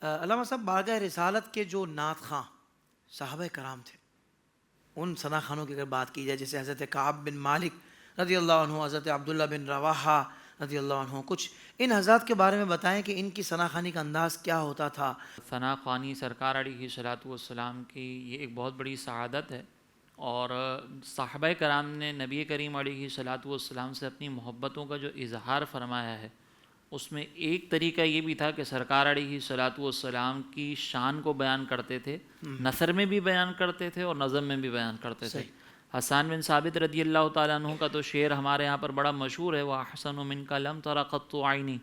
علامہ صاحب، بارگاہ رسالت کے جو نعت خواں صحابہ کرام تھے، ان ثنا خانوں کی اگر بات کی جائے، جیسے حضرت کعب بن مالک رضی اللہ عنہ، حضرت عبداللہ بن رواحہ رضی اللہ عنہ، کچھ ان حضرات کے بارے میں بتائیں کہ ان کی ثنا خوانی کا انداز کیا ہوتا تھا؟ ثنا خوانی سرکار علیہ الصلوۃ والسلام کی یہ ایک بہت بڑی سعادت ہے، اور صحابہ کرام نے نبی کریم علیہ الصلوۃ والسلام سے اپنی محبتوں کا جو اظہار فرمایا ہے، اس میں ایک طریقہ یہ بھی تھا کہ سرکار علیہ الصلوۃ والسلام کی شان کو بیان کرتے تھے، نثر میں بھی بیان کرتے تھے اور نظم میں بھی بیان کرتے تھے۔ حسان بن ثابت رضی اللہ تعالیٰ عنہ کا تو شعر ہمارے یہاں پر بڑا مشہور ہے، وَأَحْسَنُ مِنْكَ لَمْ تَرَ قَطُّ عَيْنِي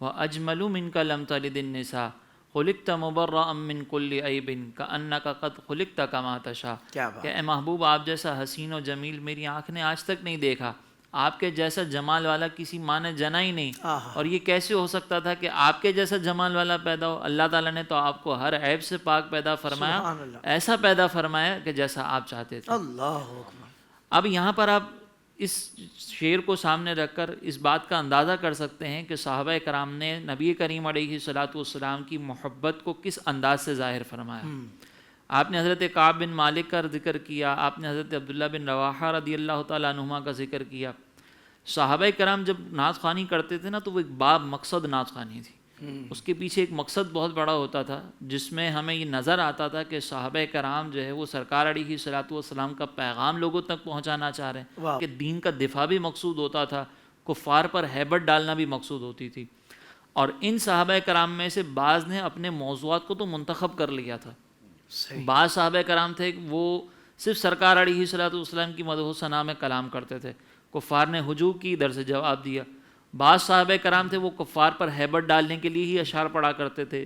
وَأَجْمَلُ مِنْكَ لَمْ تَلِدِ النِّسَاءُ خُلِقْتَ مُبَرَّأً مِنْ كُلِّ عَيْبٍ كَأَنَّكَ قَدْ خُلِقْتَ كَمَا تَشَاءُ، کہ اے محبوب، آپ جیسا حسین و جمیل میری آنکھ نے آج تک نہیں دیکھا، آپ کے جیسا جمال والا کسی ماں نے جنا ہی نہیں، اور یہ کیسے ہو سکتا تھا کہ آپ کے جیسا جمال والا پیدا ہو؟ اللہ تعالیٰ نے تو آپ کو ہر عیب سے پاک پیدا فرمایا، ایسا پیدا فرمایا کہ جیسا آپ چاہتے تھے۔ اللہ اکبر۔ اب یہاں پر آپ اس شعر کو سامنے رکھ کر اس بات کا اندازہ کر سکتے ہیں کہ صحابہ کرام نے نبی کریم علیہ الصلوۃ والسلام کی محبت کو کس انداز سے ظاہر فرمایا۔ آپ نے حضرت کعب بن مالک کا ذکر کیا، آپ نے حضرت عبداللہ بن رواحہ رضی اللہ تعالیٰ عنہما کا ذکر کیا۔ صحابہ کرام جب نعت خوانی کرتے تھے نا، تو وہ ایک باب مقصد نعت خوانی تھی، اس کے پیچھے ایک مقصد بہت بڑا ہوتا تھا، جس میں ہمیں یہ نظر آتا تھا کہ صحابہ کرام جو ہے وہ سرکار علیہ الصلوۃ والسلام کا پیغام لوگوں تک پہنچانا چاہ رہے ہیں، کہ دین کا دفاع بھی مقصود ہوتا تھا، کفار پر ہیبت ڈالنا بھی مقصود ہوتی تھی۔ اور ان صحابہ کرام میں سے بعض نے اپنے موضوعات کو تو منتخب کر لیا تھا، بعض صحابہ کرام تھے وہ صرف سرکار علیہ الصلوۃ والسلام کی مدح و ثنا میں کلام کرتے تھے، کفار نے ہجوم کی، ادھر سے جواب دیا۔ بعض صحابہ کرام تھے وہ کفار پر ہیبت ڈالنے کے لیے ہی اشعار پڑھا کرتے تھے،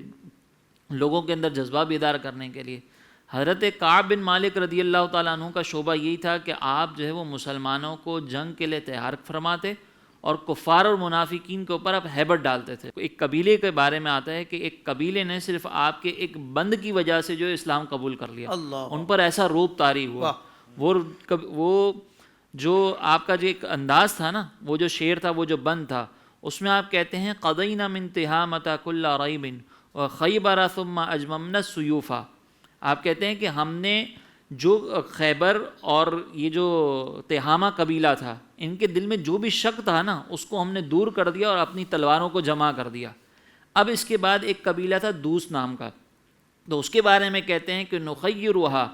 لوگوں کے اندر جذبہ بیدار کرنے کے لیے۔ حضرت کعب بن مالک رضی اللہ تعالیٰ عنہ کا شعبہ یہی تھا کہ آپ جو ہے وہ مسلمانوں کو جنگ کے لیے تیار فرماتے اور کفار اور منافقین کے اوپر آپ ہیبت ڈالتے تھے۔ ایک قبیلے کے بارے میں آتا ہے کہ ایک قبیلے نے صرف آپ کے ایک بند کی وجہ سے جو اسلام قبول کر لیا، ان پر ایسا روب طاری ہوا۔ وہ جو آپ کا جو ایک انداز تھا نا، وہ جو شعر تھا، وہ جو بند تھا، اس میں آپ کہتے ہیں قضینا من تہامۃ کل ریب وخیبر ثم اجممنا السیوف۔ آپ کہتے ہیں کہ ہم نے جو خیبر اور یہ جو تہامہ قبیلہ تھا، ان کے دل میں جو بھی شک تھا نا، اس کو ہم نے دور کر دیا اور اپنی تلواروں کو جمع کر دیا۔ اب اس کے بعد ایک قبیلہ تھا دوس نام کا، تو اس کے بارے میں کہتے ہیں کہ نخیرها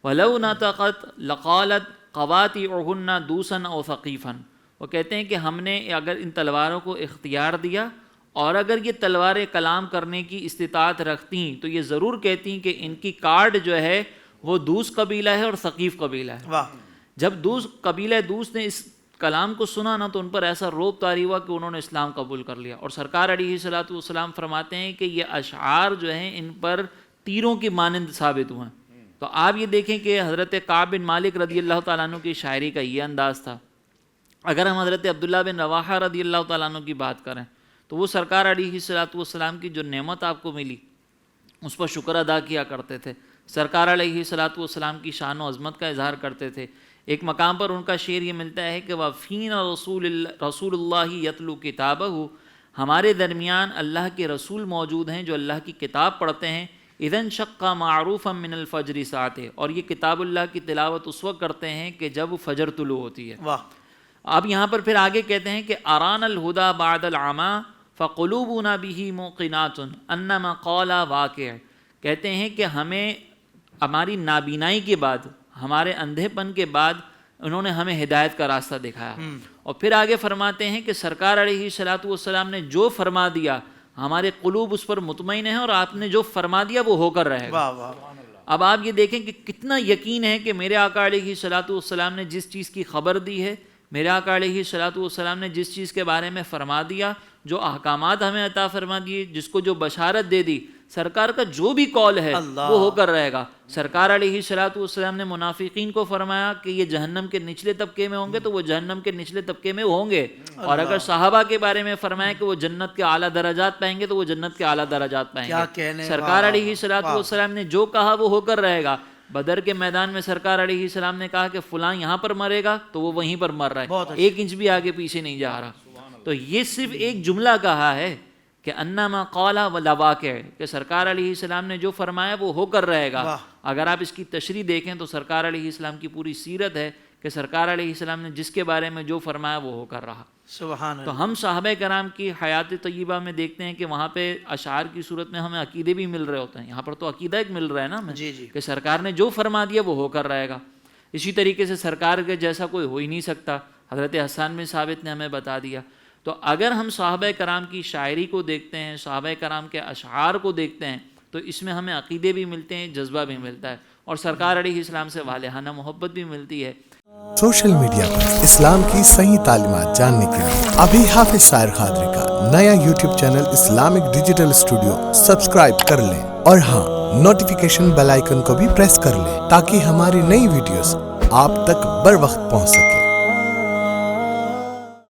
ولو نطقت لقالت قواطعهن دوسا او ثقیفا۔ وہ کہتے ہیں کہ ہم نے اگر ان تلواروں کو اختیار دیا اور اگر یہ تلواریں کلام کرنے کی استطاعت رکھتی تو یہ ضرور کہتی کہ ان کی کارڈ جو ہے وہ دوس قبیلہ ہے اور ثقیف قبیلہ ہے۔ جب قبیلہ دوس نے اس کلام کو سنا نا، تو ان پر ایسا روب طاری ہوا کہ انہوں نے اسلام قبول کر لیا، اور سرکار علیہ الصلوۃ والسلام فرماتے ہیں کہ یہ اشعار جو ہیں ان پر تیروں کی مانند ثابت ہوئے۔ تو آپ یہ دیکھیں کہ حضرت کعب بن مالک رضی اللہ تعالیٰ عنہ کی شاعری کا یہ انداز تھا۔ اگر ہم حضرت عبداللہ بن رواحہ رضی اللہ تعالیٰ عنہ کی بات کریں تو وہ سرکار علیہ الصلوۃ والسلام کی جو نعمت آپ کو ملی اس پر شکر ادا کیا کرتے تھے، سرکار علیہ الصلوۃ والسلام کی شان و عظمت کا اظہار کرتے تھے۔ ایک مقام پر ان کا شعر یہ ملتا ہے کہ وَفِينَا رسول اللہ یتلو کتابہ، ہمارے درمیان اللہ کے رسول موجود ہیں جو اللہ کی کتاب پڑھتے ہیں۔ اذن شق معروفا من الفجر ساعتے، اور یہ کتاب اللہ کی تلاوت اس وقت کرتے ہیں کہ جب فجر طلوع ہوتی ہے۔ اب یہاں پر پھر آگے کہتے ہیں کہ ارانا الہدی بعد العمی فقلوبنا به موقنات انما قال واقع۔ کہتے ہیں کہ ہمیں ہماری نابینائی کے بعد، ہمارے اندھے پن کے بعد انہوں نے ہمیں ہدایت کا راستہ دکھایا۔ اور پھر آگے فرماتے ہیں کہ سرکار علیہ الصلوۃ والسلام نے جو فرما دیا ہمارے قلوب اس پر مطمئن ہیں، اور آپ نے جو فرما دیا وہ ہو کر رہے گا۔ اب آپ یہ دیکھیں کہ کتنا یقین ہے کہ میرے آقا علیہ الصلوۃ والسلام نے جس چیز کی خبر دی ہے، میرے آقا علیہ الصلوۃ والسلام نے جس چیز کے بارے میں فرما دیا، جو احکامات ہمیں عطا فرما دیے، جس کو جو بشارت دے دی، سرکار کا جو بھی قول ہے وہ ہو کر رہے گا۔ سرکار علیہ الصلوۃ والسلام نے منافقین کو فرمایا کہ یہ جہنم کے نچلے طبقے میں ہوں گے تو وہ جہنم کے نچلے طبقے میں ہوں گے، اور اگر صحابہ کے بارے میں فرمایا کہ وہ جنت کے اعلیٰ درجات پائیں گے تو وہ جنت کے اعلیٰ درجات پائیں گے۔ سرکار علیہ الصلوۃ والسلام نے جو کہا وہ ہو کر رہے گا۔ بدر کے میدان میں سرکار علیہ السلام نے کہا کہ فلاں یہاں پر مرے گا تو وہ وہیں پر مر رہا ہے، ایک انچ بھی آگے پیچھے نہیں جا رہا۔ تو یہ صرف ایک جملہ کہا ہے کہ انما قال ولواقع، کہ سرکار علیہ السلام نے جو فرمایا وہ ہو کر رہے گا۔ اگر آپ اس کی تشریح دیکھیں تو سرکار علیہ السلام کی پوری سیرت ہے کہ سرکار علیہ السلام نے جس کے بارے میں جو فرمایا وہ ہو کر رہا۔ سبحان اللہ۔ تو ہم صحابہ کرام کی حیات طیبہ میں دیکھتے ہیں کہ وہاں پہ اشعار کی صورت میں ہمیں عقیدے بھی مل رہے ہوتے ہیں، یہاں پر تو عقیدہ ایک مل رہا ہے نا ہمیں، جی جی، کہ سرکار نے جو فرما دیا وہ ہو کر رہے گا۔ اسی طریقے سے سرکار کے جیسا کوئی ہو ہی نہیں سکتا، حضرت حسان بن ثابت نے ہمیں بتا دیا۔ تو اگر ہم صحابہ کرام کی شاعری کو دیکھتے ہیں، صحابہ کرام کے اشعار کو دیکھتے ہیں، تو اس میں ہمیں عقیدے بھی ملتے ہیں، جذبہ بھی ملتا ہے، اور سرکار علیہ السلام سے والہانہ محبت بھی ملتی ہے۔ سوشل میڈیا پر اسلام کی صحیح تعلیمات جاننے کے لیے ابھی حافظ سائر قادری کا نیا YouTube channel Islamic digital studio subscribe کر لیں، اور ہاں، نوٹیفیکیشن بیل آئیکن کو بھی پریس کر لیں تاکہ ہماری نئی ویڈیوز آپ تک بر وقت پہنچ سکے۔